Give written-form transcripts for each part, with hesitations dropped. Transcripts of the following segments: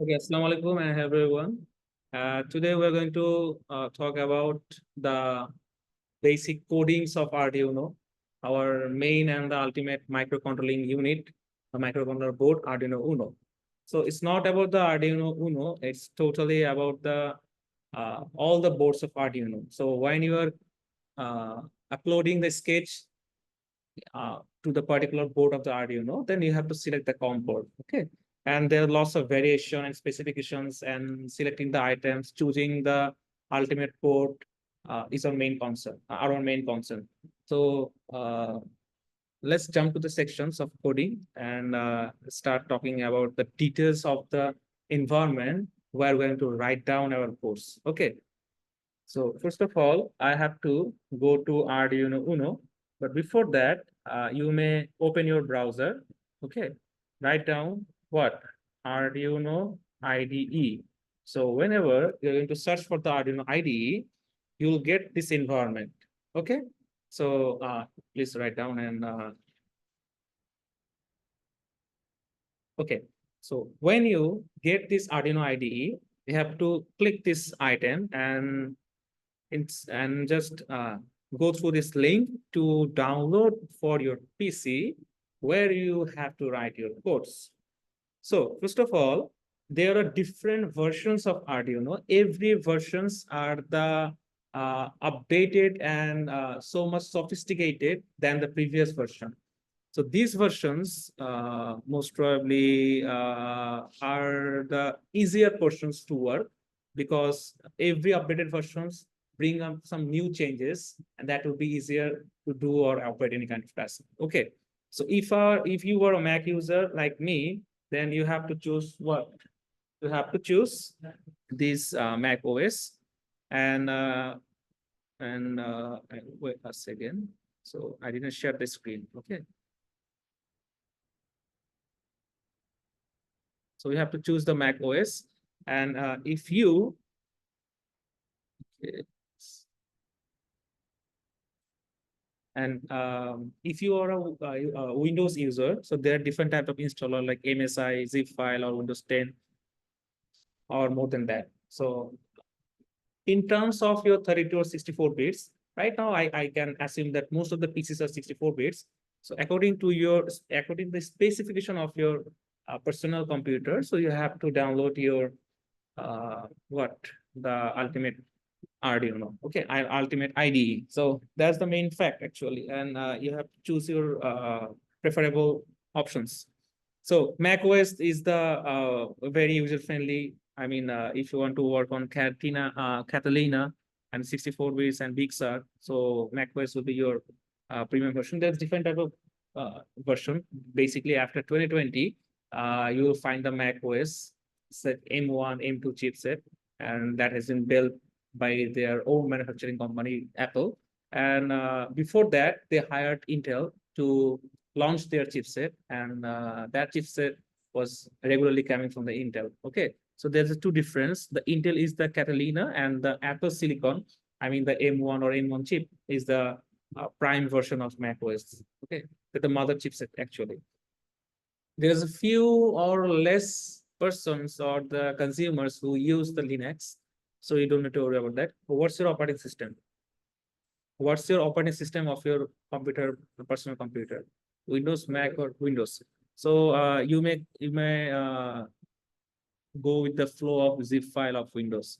Okay, Assalamu alaikum and hello everyone. Today we're going to talk about the basic codings of Arduino, our main and the ultimate microcontrolling unit, the microcontroller board, Arduino Uno. So it's not about the Arduino Uno, it's totally about the all the boards of Arduino. So when you are uploading the sketch to the particular board of the Arduino, then you have to select the COM board. Okay. And there are lots of variation and specifications and selecting the items, choosing the ultimate board is our main concern, our main concern. So let's jump to the sections of coding and start talking about the details of the environment where we're going to write down our course. Okay. So first of all, I have to go to Arduino Uno. But before that, you may open your browser. Okay. Write down what? Arduino IDE. So whenever you're going to search for the Arduino IDE, you'll get this environment. Okay. So please write down and okay. So when you get this Arduino IDE, you have to click this item and just go through this link to download for your PC where you have to write your codes. So first of all, there are different versions of Arduino. Every versions are the updated and so much sophisticated than the previous version. So these versions most probably are the easier portions to work because every updated versions bring up some new changes and that will be easier to do or operate any kind of task. Okay. So if you were a Mac user like me, then you have to choose what? You have to choose this Mac OS and wait a second. So I didn't share the screen. Okay. So you have to choose the Mac OS. And if you, if you are a Windows user, so there are different types of installer like MSI, zip file, or Windows 10, or more than that. So in terms of your 32 or 64 bits, right now I can assume that most of the PCs are 64 bits. So according to the specification of your personal computer, so you have to download your the ultimate Arduino. Okay, ultimate IDE. So that's the main fact actually, and you have to choose your preferable options. So Mac OS is the very user friendly. I mean, if you want to work on Catalina and 64 bits and Big Sur, so Mac OS will be your premium version. There's different type of version. Basically, after 2020, you will find the Mac OS set M1, M2 chipset, and that has been built by their own manufacturing company, Apple. And before that, they hired Intel to launch their chipset, and that chipset was regularly coming from the Intel. Okay, so there's a two difference. The Intel is the Catalina, and the Apple Silicon, I mean the M1 or M1 chip, is the prime version of Mac OS. Okay, the mother chipset actually. There's a few or less persons or the consumers who use the Linux, so you don't need to worry about that. What's your operating system? What's your operating system of your computer, personal computer? Windows, Mac, or Windows? So you may go with the flow of zip file of Windows.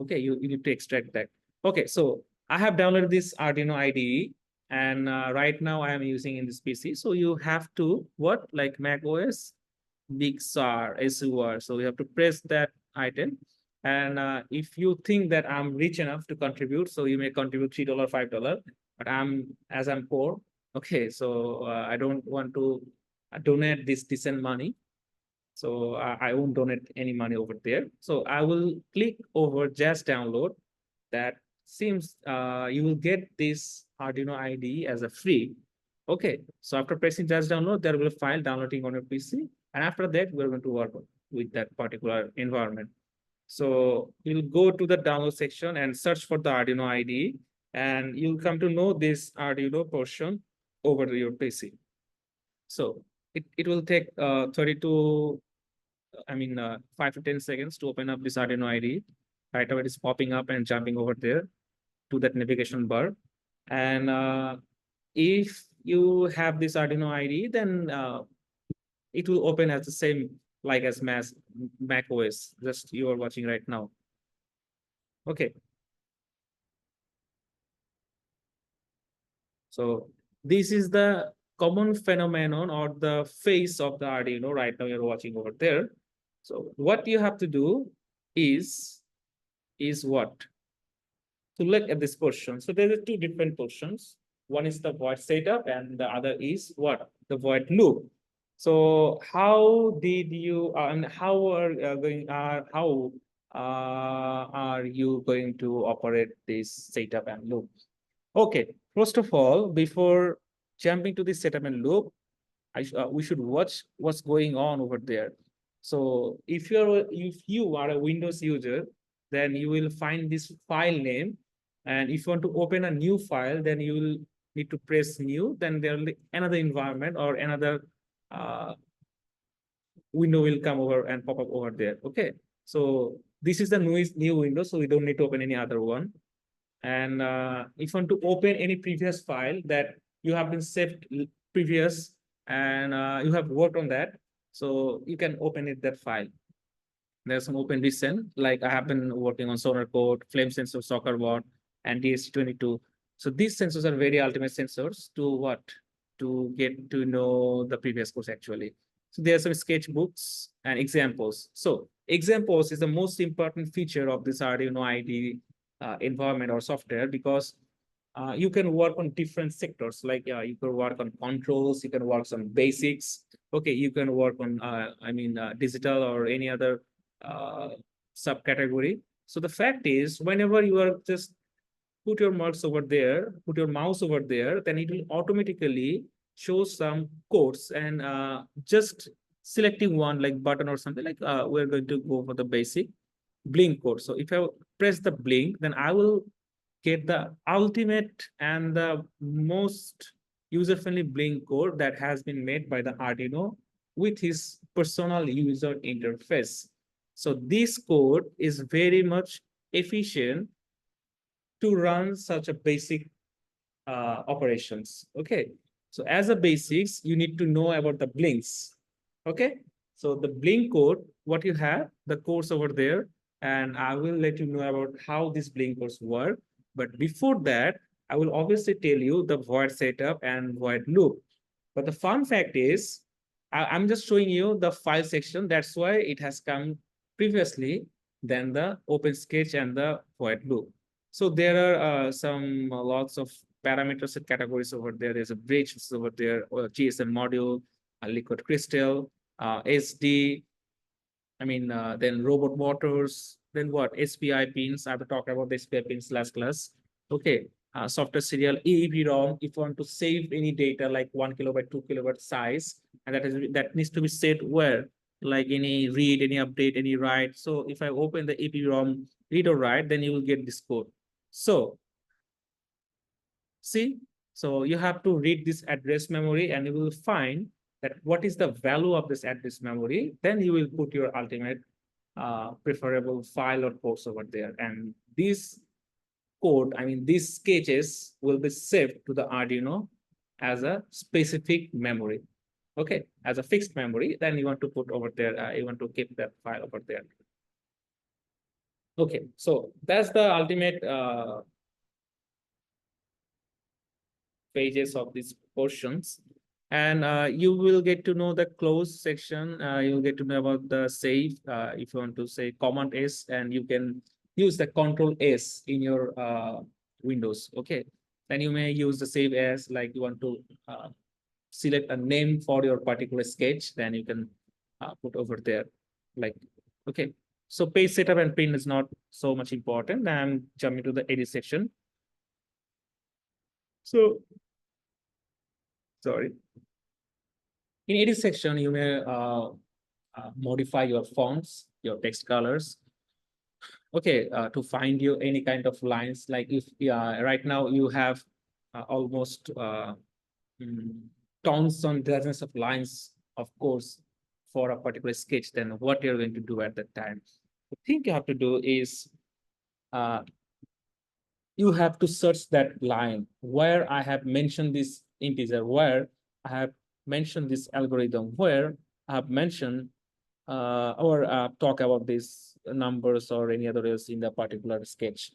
Okay, you need to extract that. Okay, so I have downloaded this Arduino IDE, and right now I am using in this PC. So you have to what, like Mac OS, Big Sur, SUR. So you have to press that item. And if you think that I'm rich enough to contribute, so you may contribute $3, $5. But as I'm poor, okay, so I don't want to donate this decent money. So I won't donate any money over there. So I will click over just download. That seems you will get this Arduino IDE as a free. Okay, so after pressing just download, there will be a file downloading on your PC. And after that, we're going to work with that particular environment. So you'll go to the download section and search for the Arduino IDE, and you'll come to know this Arduino portion over your PC. So it will take 30 to I mean, 5 to 10 seconds to open up this Arduino IDE. Right now it is popping up and jumping over there to that navigation bar. And if you have this Arduino IDE, then it will open as the same like as Mac OS, just you are watching right now. Okay. So this is the common phenomenon or the face of the Arduino right now you're watching over there. So what you have to do is what? To look at this portion. So there are two different portions. One is the void setup and the other is what? The void loop. So how did you and how are you going to operate this setup and loop? Okay, first of all, before jumping to the setup and loop, we should watch what's going on over there. So if you are a Windows user, then you will find this file name, and if you want to open a new file, then you will need to press new. Then there will be another environment or another uh, window will come over and pop up over there. Okay, so this is the new window, so we don't need to open any other one. And if you want to open any previous file that you have been saved previous and you have worked on that, so you can open it that file. There's some open recent, like I have been working on sonar code, flame sensor, soccer board, and DS22. So these sensors are very ultimate sensors to what? To get to know the previous course actually. So there are some sketchbooks and examples. So examples is the most important feature of this Arduino IDE environment or software, because you can work on different sectors. Like you can work on controls, you can work on basics. Okay, you can work on digital or any other subcategory. So the fact is, whenever you are just put your mouse over there, then it will automatically show some codes and just selecting one like button or something like we're going to go for the basic blink code. So if I press the blink, then I will get the ultimate and the most user-friendly blink code that has been made by the Arduino with his personal user interface. So this code is very much efficient to run such a basic operations. Okay. So as a basics, you need to know about the blinks. Okay. So the blink code, what you have, the course over there, and I will let you know about how these blink codes work. But before that, I will obviously tell you the void setup and void loop. But the fun fact is, I'm just showing you the file section. That's why it has come previously than the open sketch and the void loop. So there are some lots of parameters and categories over there. There's a bridge over there, or GSM module, a liquid crystal, SD, then robot motors, then what? SPI pins. I have to talk about the SPI pins last class. Okay. Software serial EEPROM. If you want to save any data like 1 kilobyte, 2 kilobyte size, and that needs to be set where, like any read, any update, any write. So if I open the EEPROM read or write, then you will get this code. So see, so you have to read this address memory and you will find that what is the value of this address memory. Then you will put your ultimate preferable file or course over there. And this code, these sketches will be saved to the Arduino as a specific memory. Okay, as a fixed memory, then you want to put over there, you want to keep that file over there. Okay, so that's the ultimate pages of these portions. And you will get to know the close section. You'll get to know about the save. If you want to say Command S, and you can use the Control S in your Windows. Okay, then you may use the save as, like you want to select a name for your particular sketch, then you can put over there. Like, okay. So page setup and print is not so much important. I'm jumping to the edit section. So, sorry. In edit section, you may modify your fonts, your text colors. Okay, to find you any kind of lines, like if right now you have almost tons on dozens of lines, of course, for a particular sketch, then what you're going to do at that time. The thing you have to do is you have to search that line where I have mentioned this integer, where I have mentioned this algorithm, where I have mentioned or talk about these numbers or any other else in the particular sketch.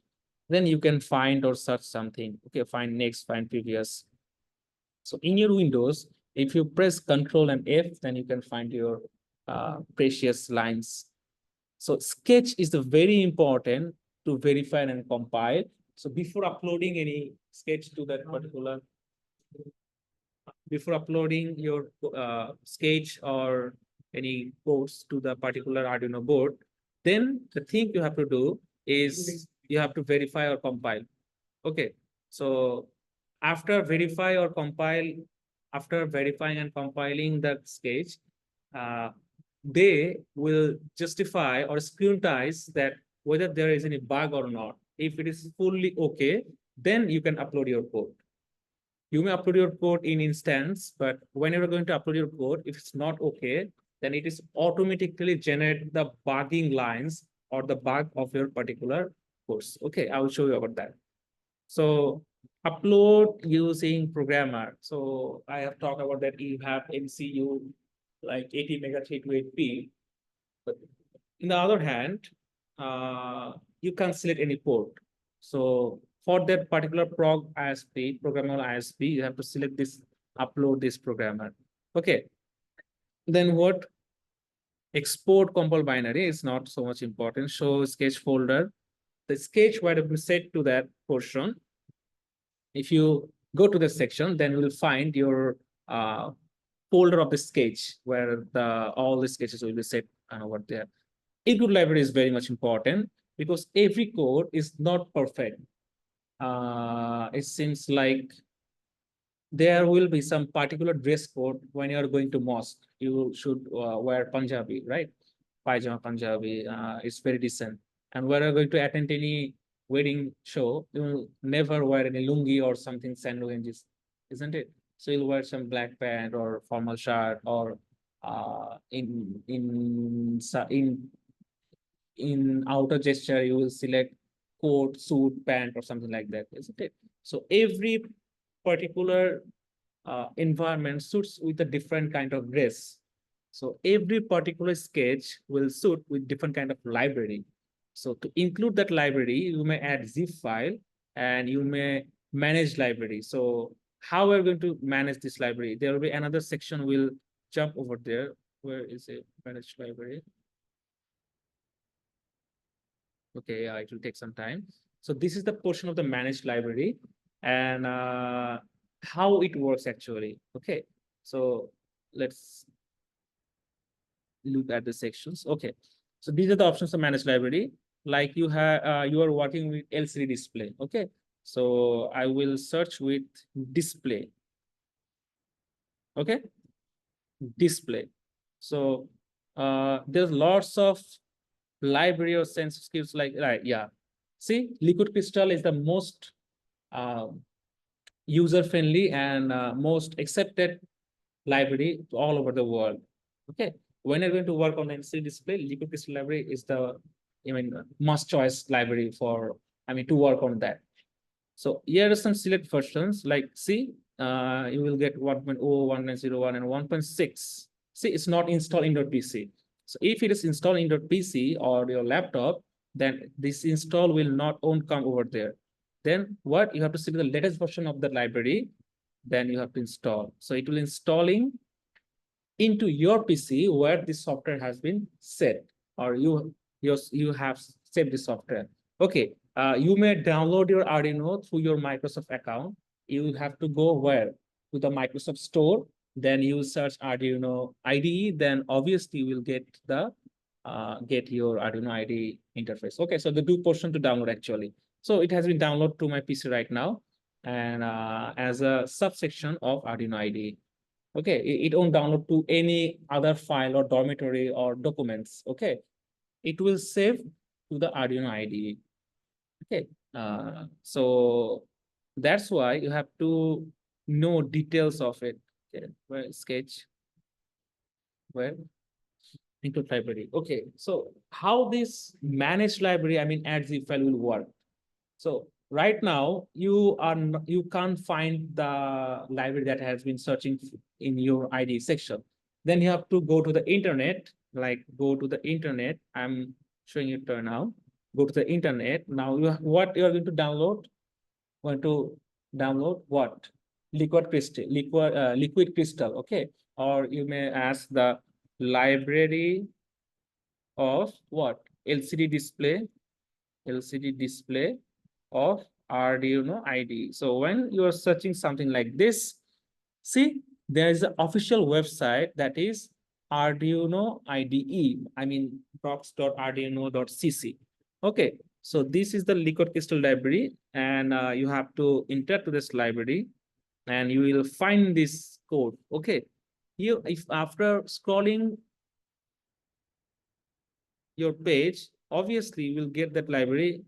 Then you can find or search something. Okay, find next, find previous. So in your Windows, if you press Control and F, then you can find your precious lines. So sketch is the very important to verify and compile. So before uploading any sketch to that particular, before uploading your sketch or any codes to the particular Arduino board, then the thing you have to do is you have to verify or compile. Okay, so after verify or compile, after verifying and compiling that sketch, they will justify or scrutinize that whether there is any bug or not. If it is fully okay, then you can upload your code. You may upload your code in instance, but when you're going to upload your code, if it's not okay, then it is automatically generate the bugging lines or the bug of your particular course. Okay, I will show you about that. So upload using programmer. So I have talked about that you have MCU like 80 MHz-828P. But in the other hand, you can select any port. So for that particular programmable ISP, you have to select this, upload this programmer. Okay. Then what? Export compile binary is not so much important. Show sketch folder. The sketch might have been set to that portion. If you go to the section, then you will find your folder of the sketch where all the sketches will be set over there. Include library is very much important because every code is not perfect. It seems like there will be some particular dress code when you are going to mosque. You should wear Punjabi, right? Pajama Punjabi. It's very decent. And when you're going to attend any wedding show, you will never wear any lungi or something sandwiches, isn't it? So you'll wear some black pant or formal shirt, or in outer gesture you will select coat, suit, pant, or something like that, isn't it? So every particular environment suits with a different kind of dress. So every particular sketch will suit with different kind of library. So to include that library, you may add zip file and you may manage library. So how we're going to manage this library? There will be another section. We'll jump over there. Where is it? Manage library. Okay, yeah, it will take some time. So this is the portion of the managed library and how it works actually. Okay, so let's look at the sections. Okay, so these are the options of managed library. Like you have, you are working with LCD display. Okay, so I will search with display. Okay, display. So there's lots of library or sense skills like, right, yeah. See, liquid crystal is the most user-friendly and most accepted library all over the world. Okay, when you're going to work on LCD display, liquid crystal library is the, must choice library for, to work on that. So here are some select versions like C, you will get 1.0, 1.01, and 1.6. See, it's not installed in your PC. So if it is installed in your PC or your laptop, then this install will not come over there. Then what? You have to select the latest version of the library, then you have to install. So it will installing into your PC where this software has been set, or you have saved the software. Okay, you may download your Arduino through your Microsoft account. You have to go where? To the Microsoft Store. Then you search Arduino IDE. Then obviously you will get the get your Arduino IDE interface. Okay, so the do portion to download actually. So it has been downloaded to my PC right now, and as a subsection of Arduino IDE. Okay, it won't download to any other file or dormitory or documents. Okay, it will save to the Arduino IDE. Okay, so that's why you have to know details of it. Okay, where sketch, where Include library. Okay, so how this managed library, I mean, add zip file will work. So right now you can't find the library that has been searching in your IDE section. Then you have to go to the internet, like go to the internet. I'm showing it now. Go to the internet. Now what you are going to download? Going to download what? Liquid crystal. Okay, or you may ask the library of what? LCD display of Arduino IDE. So when you are searching something like this, see, there is an official website that is Arduino IDE. I mean, docs.arduino.cc. Okay, so this is the liquid crystal library, and you have to enter to this library, and you will find this code. Okay, if after scrolling your page, obviously you will get that library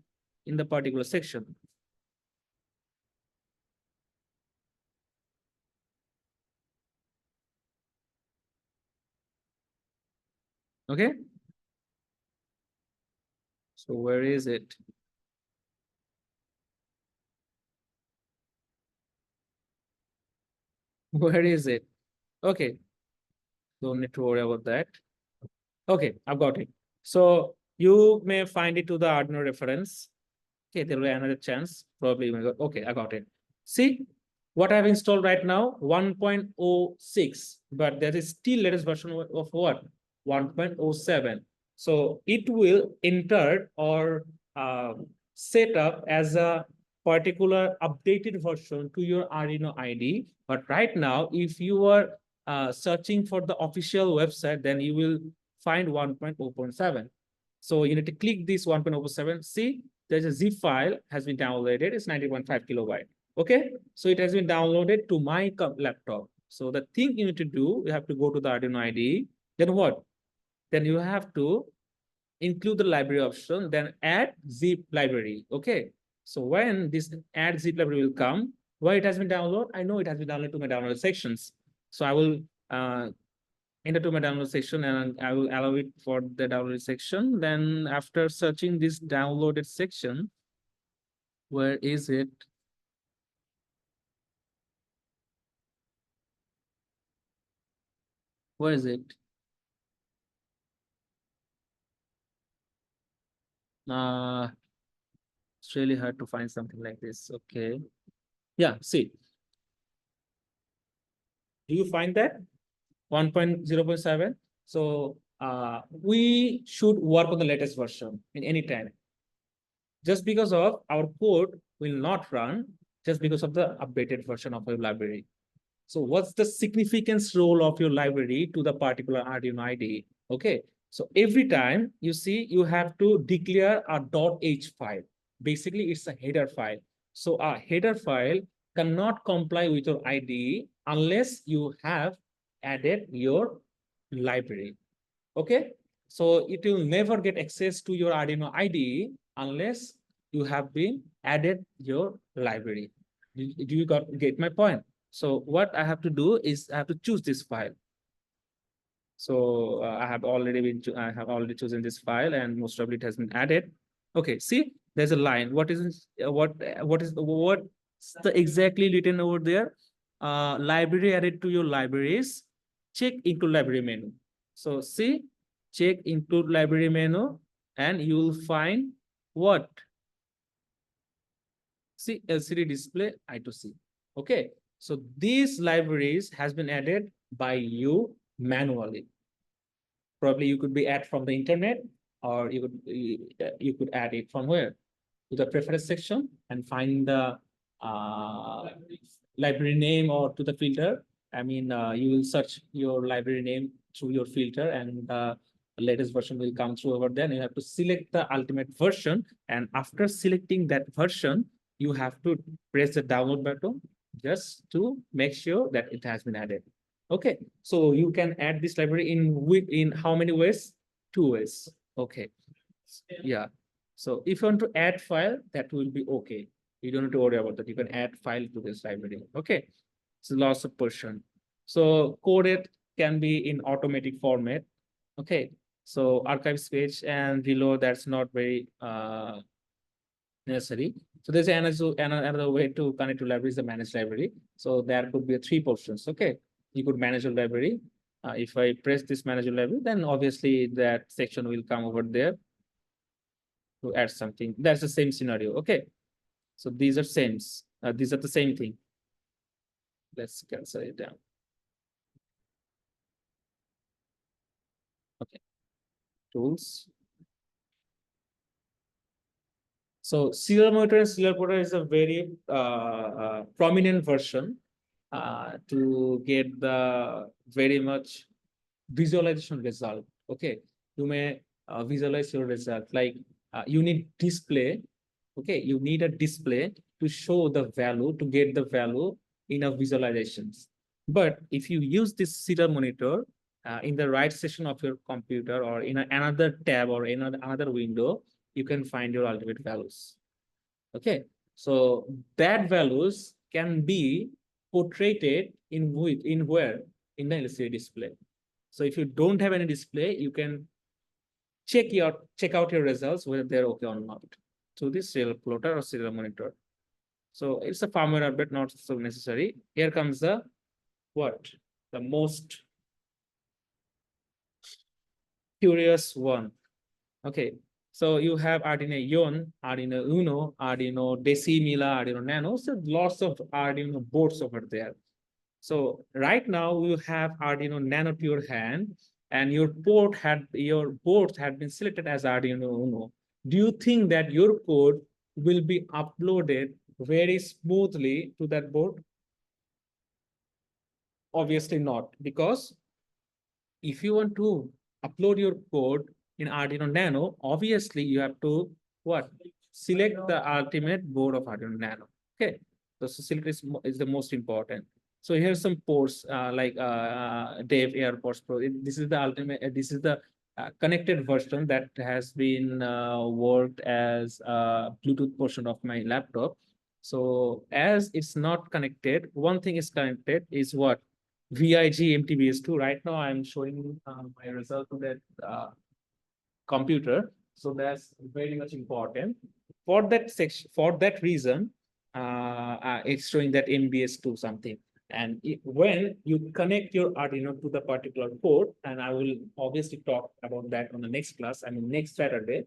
in the particular section. Okay. So where is it? Where is it? Okay. Don't need to worry about that. Okay, I've got it. So you may find it to the Arduino reference. Okay, there will be another chance. Probably you may go, okay, I got it. See what I've installed right now, 1.06, but there is still latest version of what? 1.07. So it will enter or set up as a particular updated version to your Arduino IDE. But right now, if you are searching for the official website, then you will find 1.0.7. So you need to click this 1.0.7. See, there's a zip file has been downloaded. It's 90.5 kilobyte. Okay, so it has been downloaded to my laptop. So the thing you need to do, you have to go to the Arduino IDE. Then what? Then you have to include the library option, then add zip library. Okay, so when this add zip library will come, where it has been downloaded, I know it has been downloaded to my download sections. So I will enter to my download section, and I will allow it for the download section. Then after searching this downloaded section, where is it? Where is it? It's really hard to find something like this. Okay. Yeah, see. Do you find that? 1.0.7. So we should work on the latest version in any time. Just because of our code will not run just because of the updated version of your library. So what's the significance role of your library to the particular Arduino IDE? Okay, so every time you see, you have to declare a .h file. Basically, it's a header file. So a header file cannot comply with your IDE unless you have added your library. Okay, so it will never get access to your Arduino IDE unless you have been added your library. Do you get my point? So what I have to do is I have to choose this file. So I have already chosen this file, and most probably it has been added. Okay, see, there's a line. What is what's the exactly written over there? Library added to your libraries. Check include library menu. So see, check include library menu, and you will find what? See, LCD display I2C. Okay, so these libraries has been added by you manually. Probably you could be add from the internet, or you could add it from where? To the preference section and find the library name, or to the filter. I mean, you will search your library name through your filter, and the latest version will come through over there. And you have to select the ultimate version. And after selecting that version, you have to press the download button just to make sure that it has been added. Okay, so you can add this library in how many ways? 2 ways. Okay, yeah. So if you want to add file, that will be okay. You don't have to worry about that. You can add file to this library. Okay, so lots of portion. So coded can be in automatic format. Okay, so archive page and below that's not very necessary. So there's another way to connect to library is the manage library. So there could be three portions. Okay, you could manage your library. If I press this manage your library, then obviously that section will come over there to add something. That's the same scenario. Okay, so these are same. These are the same thing. Let's cancel it down. Okay, tools. So serial monitor and serial plotter is a very prominent version to get the very much visualization result. Okay, you may visualize your result like you need display. Okay, you need a display to show the value, to get the value in a visualizations. But if you use this serial monitor in the right section of your computer or in another tab or in another window, you can find your ultimate values. Okay, so that values can be portrayed in where in the LCD display. So if you don't have any display, you can check out your results whether they're okay or not through this serial plotter or serial monitor. So it's a firmware update, not so necessary. Here comes the what? The most curious one. Okay, so you have Arduino Ion, Arduino Uno, Arduino Decimila, Arduino Nano. So lots of Arduino boards over there. So right now you have Arduino Nano to your hand, and your board had been selected as Arduino Uno. Do you think that your code will be uploaded very smoothly to that board? Obviously not, because if you want to upload your code in Arduino Nano, obviously you have to what? Select the ultimate board of Arduino Nano. Okay, so select is the most important. So here's some ports like Dev AirPods Pro. This is the ultimate. This is the connected version that has been worked as a Bluetooth portion of my laptop. So as it's not connected, one thing is connected is what? VIG MTBS2. Right now, I'm showing my result to that computer. So that's very much important. For that section, for that reason, it's showing that MBS2 something. And when you connect your Arduino to the particular port, and I will obviously talk about that on the next class, I mean next Saturday.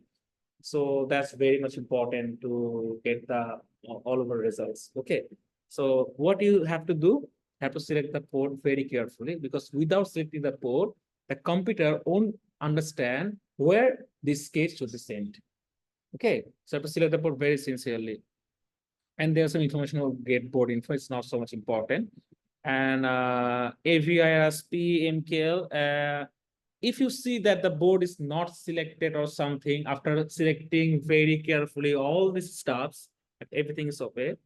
So that's very much important to get the all over results. Okay. So what you have to do, have to select the port very carefully, because without selecting the port, the computer won't understand where this sketch should be sent. Okay. So have to select the port very sincerely. And there's some information about get board info. It's not so much important. And AVIRSP, MKL, if you see that the board is not selected or something, after selecting very carefully all these stuffs, everything is okay.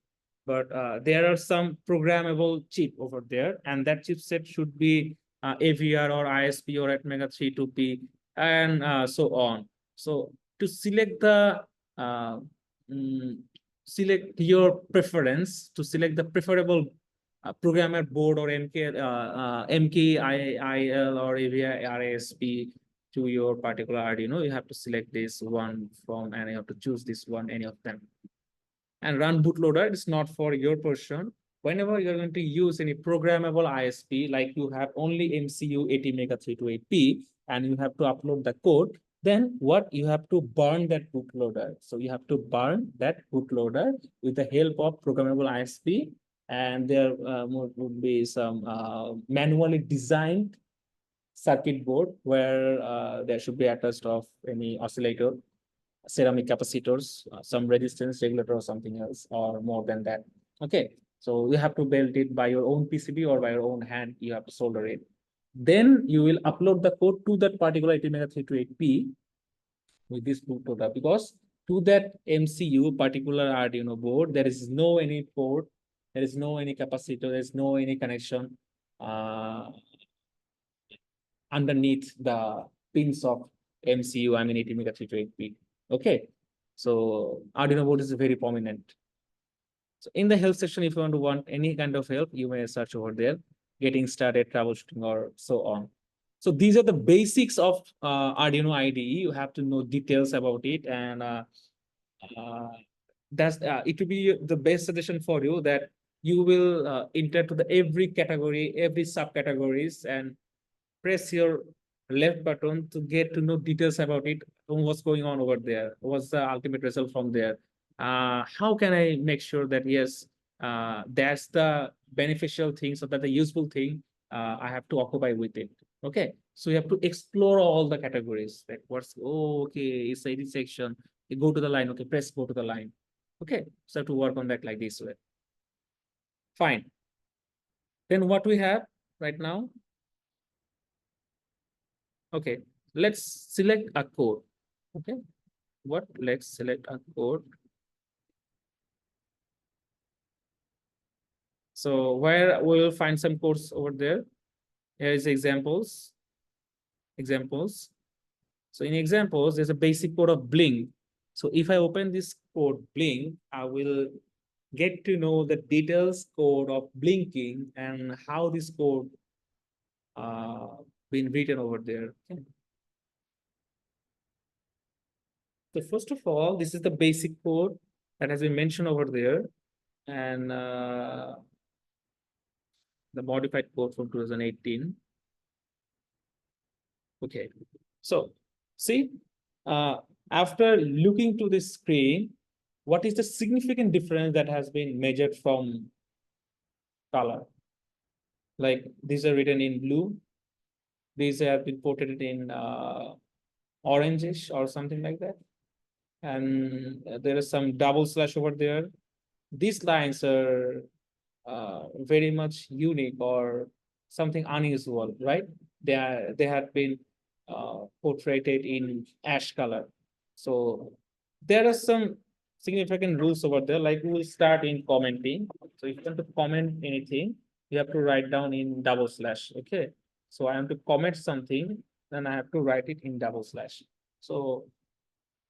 But there are some programmable chip over there, and that chipset should be AVR or ISP or Atmega 32P, and so on. So to select the select your preference, to select the preferable programmer board or MKIL or AVI-RASP to your particular Arduino, you have to select this one from, and you have to choose this one, any of them. And run bootloader is not for your person. Whenever you're going to use any programmable ISP, like you have only MCU 80MEGA328P, and you have to upload the code, then what? You have to burn that bootloader. So you have to burn that bootloader with the help of programmable ISP, and there would be some manually designed circuit board where there should be attached of any oscillator, ceramic capacitors, some resistance regulator or something else, or more than that. Okay, so you have to build it by your own PCB or by your own hand. You have to solder it. Then you will upload the code to that particular 80MEGA328P with this bootloader, because to that MCU particular Arduino board, there is no any port, there is no any capacitor, there is no any connection underneath the pins of MCU, I mean 80MEGA328P. Okay, so Arduino board is very prominent. So in the help section, if you want any kind of help, you may search over there, getting started, troubleshooting, or so on. So these are the basics of Arduino IDE. You have to know details about it, and uh, that's it will be the best suggestion for you that you will enter to the every category, every subcategories, and press your left button to get to know details about it, what's going on over there, what's the ultimate result from there. How can I make sure that yes, that's the beneficial thing, so that the useful thing I have to occupy with it. Okay, so you have to explore all the categories. Like what's okay, it's a section. You go to the line. Okay, press go to the line. Okay, so I have to work on that like this way. Fine. Then what we have right now? Okay, let's select a code. Okay, let's select a code. So where we will find some codes over there. Here is examples. So in examples, there's a basic code of Blink. So if I open this code Blink, I will get to know the details code of blinking and how this code been written over there. Okay. So first of all, this is the basic code that has been mentioned over there, and the modified code from 2018. Okay, so see, after looking to the screen, what is the significant difference that has been measured from color? Like these are written in blue, these have been portrayed in orangish or something like that, and there is some double slash over there. These lines are very much unique or something unusual, right? They have been portrayed in ash color. So there are some significant rules over there. Like we will start in commenting. So if you want to comment anything, you have to write down in double slash. Okay. So I have to comment something, then I have to write it in double slash. So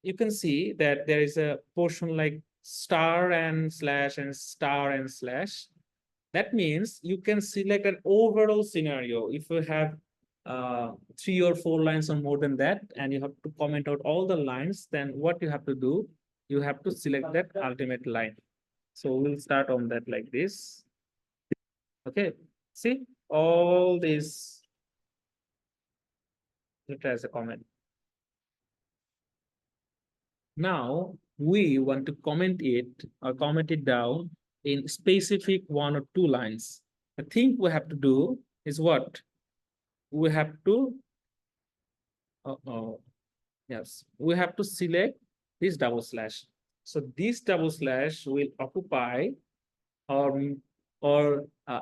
you can see that there is a portion like star and slash and star and slash. That means you can select an overall scenario. If you have 3 or 4 lines or more than that, and you have to comment out all the lines, then what you have to do, you have to select that ultimate line. So we'll start on that like this. Okay, see all these, it as a comment. Now we want to comment it or comment it down in specific 1 or 2 lines. The thing we have to do is what? We have to, yes, we have to select this double slash. So this double slash will occupy or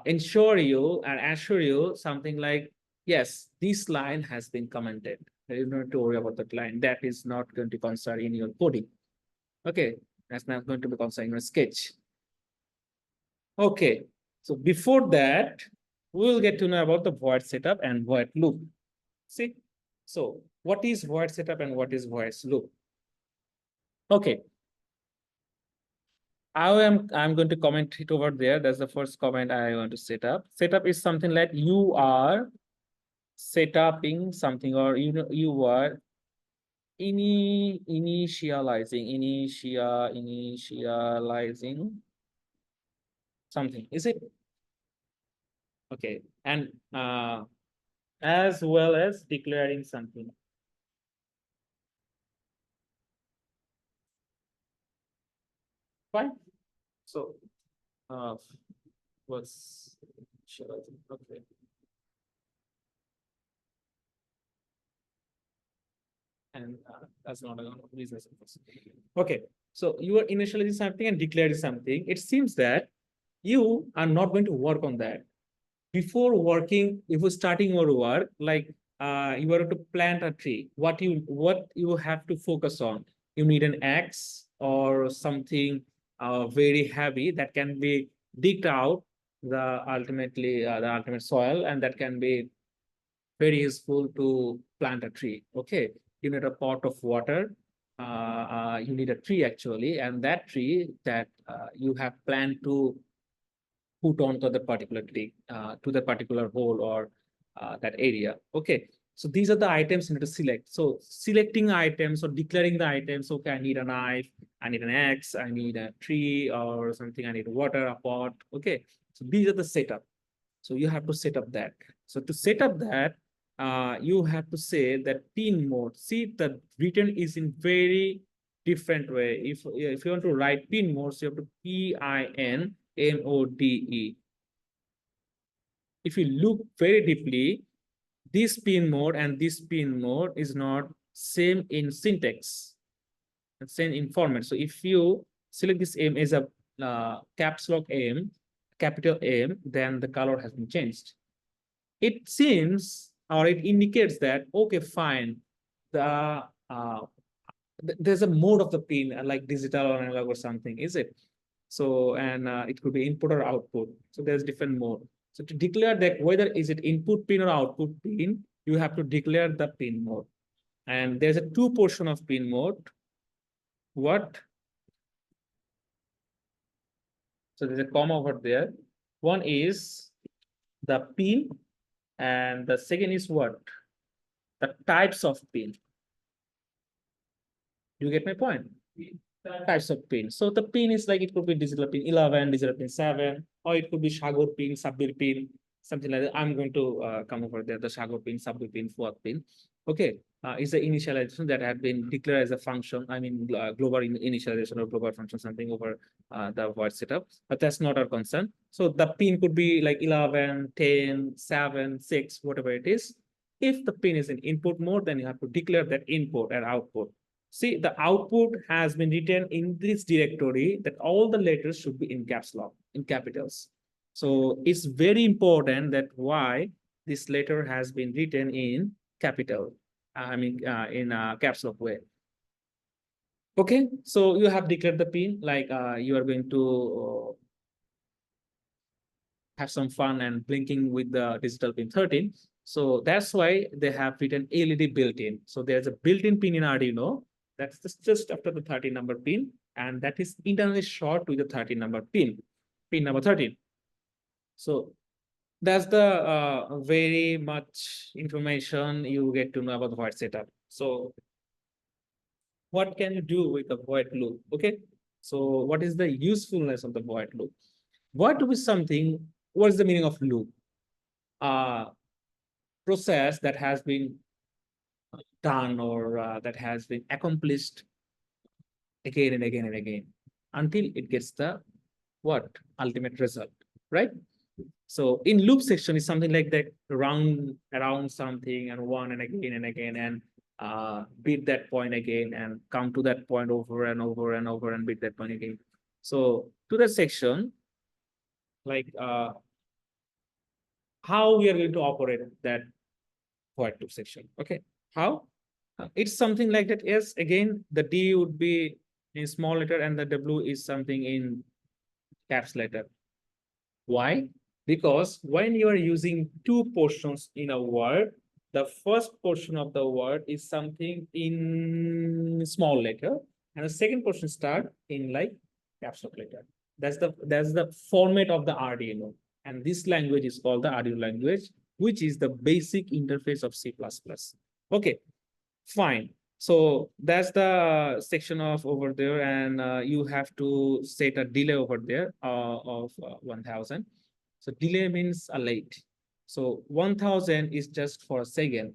ensure you and assure you something like, yes, this line has been commented. You don't have to worry about that line. That is not going to concern in your coding. Okay, that's not going to be concerned in your sketch. Okay, so before that, we will get to know about the void setup and void loop. See, so what is void setup and what is void loop? Okay, I'm going to comment it over there. That's the first comment I want to set up. Setup is something like you are setuping something, or you are initializing something. Is it? Okay, and as well as declaring something. Fine. So what's okay. And that's not a business. Okay, so you are initializing something and declaring something. It seems that you are not going to work on that. Before working, if you're starting your work, like you are to plant a tree, what you have to focus on? You need an axe or something very heavy that can be digged out the ultimate soil, and that can be very useful to plant a tree. Okay, you need a pot of water. You need a tree actually, and that tree that you have planned to put onto the particular tree, to the particular hole or that area. Okay, So these are the items you need to select. So selecting items or declaring the items. Okay, I need a knife, I need an axe, I need a tree or something, I need water, a pot. Okay, so these are the setup. So you have to set up that. So to set up that, you have to say that pin mode. See, the written is in very different way. If you want to write pin modes, you have to PIN MODE. If you look very deeply, this pin mode and this pin mode is not same in syntax, same in format. So if you select this M as a caps lock M, capital M, then the color has been changed. It seems or it indicates that, okay, fine, there's a mode of the pin like digital or analog or something, is it? So, and it could be input or output. So there's different mode. So to declare that whether is it input pin or output pin, you have to declare the pin mode. And there's a two portion of pin mode. What? So there's a comma over there. One is the pin, and the second is what? The types of pin. You get my point? Types of pin. So the pin is like, it could be digital pin 11, digital pin 7, or it could be Shagor pin, Sabbir pin, something like that. I'm going to come over there, the Shagor pin, Sabbir pin, Fuad pin. Okay, is the initialization that have been declared as a function. I mean, global initialization or global function, something over the void setup, but that's not our concern. So the pin could be like 11, 10, 7, 6, whatever it is. If the pin is in input mode, then you have to declare that input and output. See, the output has been written in this directory that all the letters should be in caps lock, in capitals. So it's very important that why this letter has been written in capital, in a caps lock way. Okay, so you have declared the pin, like you are going to have some fun and blinking with the digital pin 13. So that's why they have written LED built-in. So there's a built-in pin in Arduino. That's just after the 13 number pin, and that is internally short with the 13 number pin number 13. So that's the very much information you get to know about the void setup. So what can you do with the void loop? Okay, so what is the usefulness of the void loop? Void loop is something. What is the meaning of loop? Process that has been done or that has been accomplished again and again and again until it gets the what? Ultimate result, right? So in loop section is something like that, around something and one and again and beat that point again and come to that point over and over and over and beat that point again. So to that section, like how we are going to operate that void loop section. Okay, how? It's something like that. Yes, again, the D would be in small letter and the W is something in caps letter. Why? Because when you are using two portions in a word, the first portion of the word is something in small letter, and the second portion start in like caps lock letter. That's the format of the Arduino, and this language is called the Arduino language, which is the basic interface of C++. Okay, fine. So that's the section of over there, and you have to set a delay over there of 1000. So delay means a late. So 1000 is just for a second.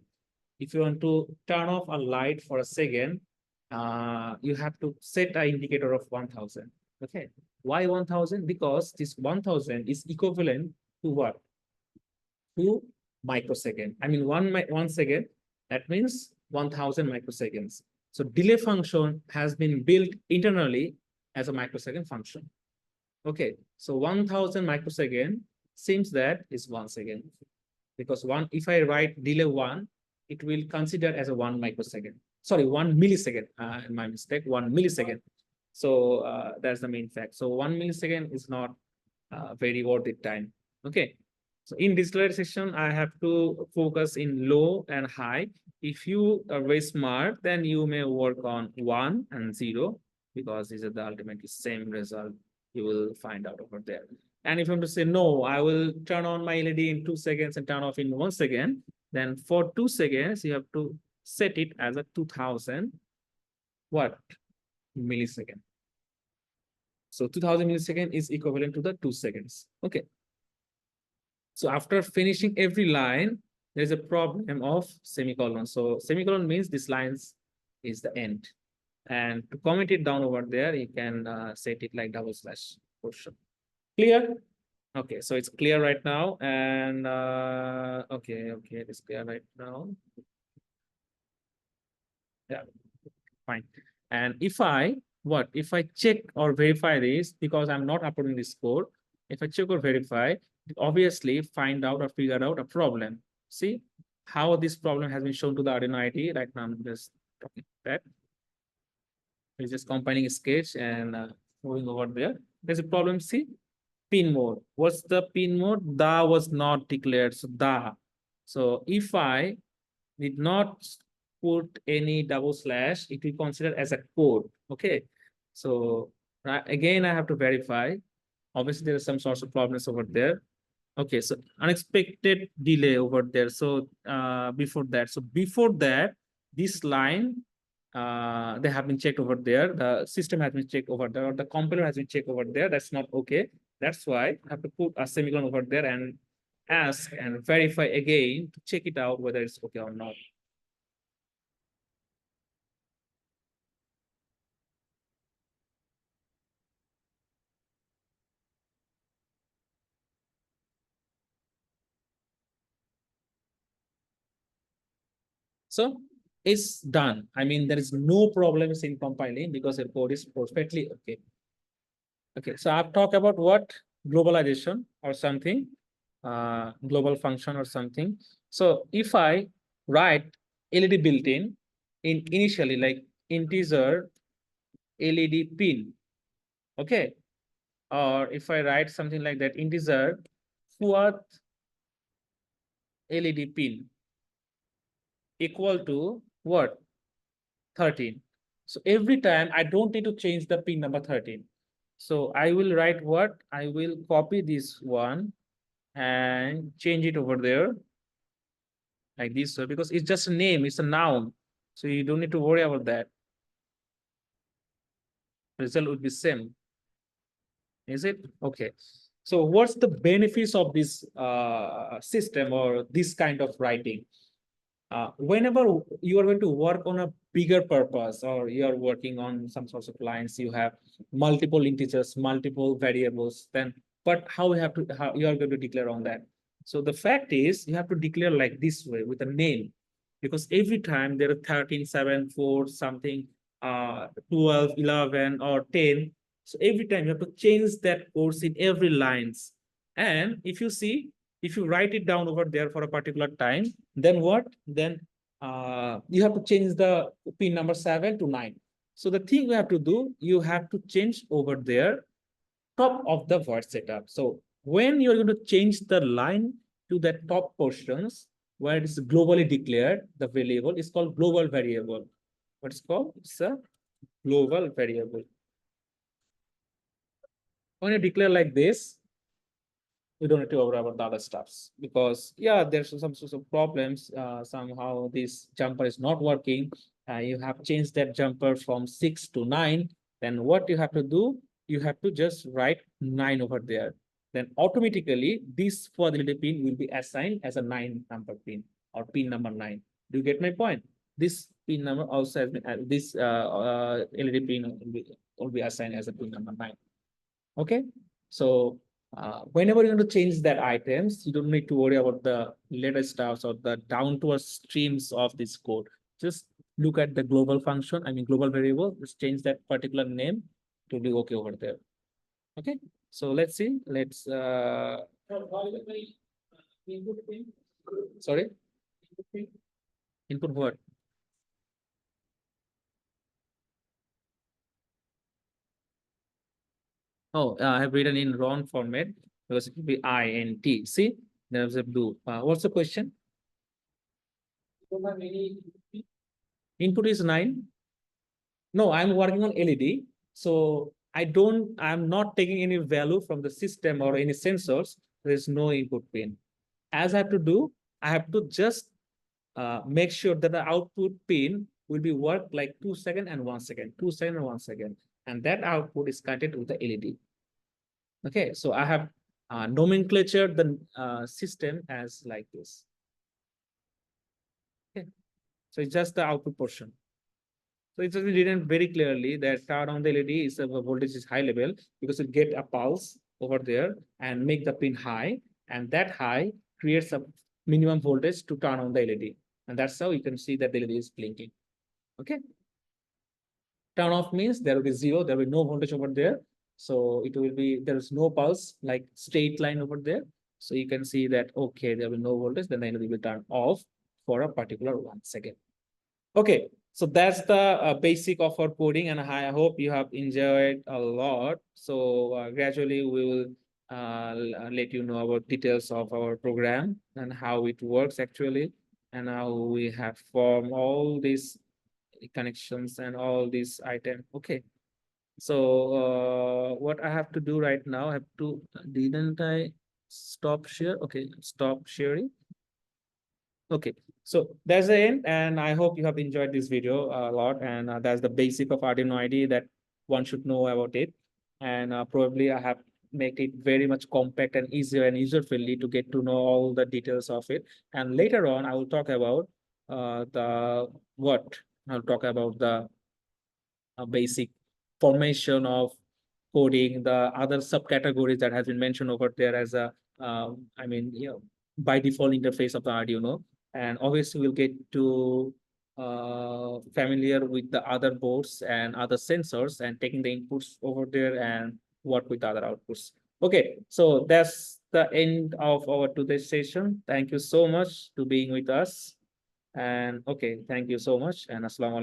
If you want to turn off a light for a second, you have to set an indicator of 1000. Okay. Why 1000? Because this 1000 is equivalent to what? To microsecond. I mean, one second, that means 1000 microseconds. So delay function has been built internally as a microsecond function. Okay, so 1000 microsecond seems that is 1 second, because if I write delay 1, it will consider as a 1 microsecond. Sorry, 1 millisecond. My mistake, 1 millisecond. So that's the main fact. So 1 millisecond is not very worth it time. Okay. So in digitalization, I have to focus in low and high. If you are very smart, then you may work on 1 and 0, because these are the ultimately same result you will find out over there. And if I'm to say, no, I will turn on my LED in 2 seconds and turn off in 1 second, Then for 2 seconds, you have to set it as a 2000 what millisecond. So 2000 millisecond is equivalent to the 2 seconds. Okay. So after finishing every line, there's a problem of semicolon. So semicolon means this lines is the end. And to comment it down over there, you can set it like double slash portion. Clear? Okay, so it's clear right now. And okay, it's clear right now. Yeah, fine. And if I check or verify this, because I'm not uploading this code, if I check or verify, it obviously find out or figure out a problem. See how this problem has been shown to the Arduino IDE. Right now, I'm just talking that. We're just compiling a sketch and moving over there. There's a problem. See, pin mode. What's the pin mode? Da was not declared. So da. So if I did not put any double slash, it will consider as a code. Okay. So again, I have to verify. Obviously, there are some sorts of problems over there. Okay, so unexpected delay over there. So before that, this line, they have been checked over there. The system has been checked over there, or the compiler has been checked over there. That's not okay. That's why I have to put a semicolon over there and ask and verify again to check it out whether it's okay or not. So it's done. I mean, there is no problems in compiling because the code is perfectly okay. Okay, so I've talked about what globalization or something, global function or something. So if I write LED built-in initially like integer LED pin, okay, or if I write something like that integer fourth LED pin equal to what? 13. So every time I don't need to change the pin number 13. So I will write what? I will copy this one and change it over there like this. So because it's just a name, it's a noun. So you don't need to worry about that. Result would be same. Is it? Okay. So what's the benefits of this system or this kind of writing? Whenever you are going to work on a bigger purpose or you are working on some sorts of lines, you have multiple integers, multiple variables, then but how you are going to declare on that? So the fact is you have to declare like this way with a name, because every time there are 13, 7, 4, something, 12, 11, or 10. So every time you have to change that course in every lines. And if you see, if you write it down over there for a particular time, then what? Then you have to change the pin number 7 to 9. So the thing you have to do, you have to change over there top of the void setup. So when you're going to change the line to the top portions where it is globally declared, the variable is called global variable. What's called? It's a global variable. When you declare like this, you don't need to worry about the other stuffs, because yeah, there's some sorts of problems. Somehow this jumper is not working. You have changed that jumper from 6 to 9. Then what you have to do, you have to just write 9 over there. Then automatically this for the LED pin will be assigned as a 9 number pin or pin number 9. Do you get my point? This pin number also has been this LED pin will be assigned as a pin number 9. Okay, so whenever you want to change that items, you don't need to worry about the later stuffs or the down to streams of this code. Just look at the global function, I mean global variable, just change that particular name to be okay over there. Okay, so let's see. Let's sorry, input what? Oh, I have written in wrong format because it will be INT. See, there's a blue. What's the question? Input is 9. No, I'm working on LED. So I'm not taking any value from the system or any sensors. There is no input pin. As I have to do, I have to just make sure that the output pin will be worked like 2 seconds and 1 second, 2 seconds and 1 second. And that output is connected with the LED. Okay, so I have nomenclature the system as like this. Okay, so it's just the output portion. So it's written very clearly that turn on the LED is the voltage is high level because you get a pulse over there and make the pin high, and that high creates a minimum voltage to turn on the LED, and that's how you can see that the LED is blinking. Okay. Turn off means there will be zero, there will be no voltage over there. So it will be, there is no pulse, like straight line over there. So you can see that, okay, there will be no voltage, then the LED will turn off for a particular 1 second. Okay, so that's the basic of our coding, and I hope you have enjoyed a lot. So gradually we will let you know about details of our program and how it works actually, and how we have formed all these connections and all these items. Okay, so what I have to do right now, I have to, didn't I stop share? Okay, stop sharing. Okay, so that's the end, and I hope you have enjoyed this video a lot, and that's the basic of Arduino IDE that one should know about it. And probably I have make it very much compact and easier and user-friendly to get to know all the details of it. And later on, I will talk about I'll talk about the basic formation of coding, the other subcategories that has been mentioned over there as a, I mean, by default interface of the Arduino. And obviously we'll get to familiar with the other boards and other sensors and taking the inputs over there and work with other outputs. Okay, so that's the end of our today's session. Thank you so much to being with us. And okay, thank you so much, and assalamu alaikum.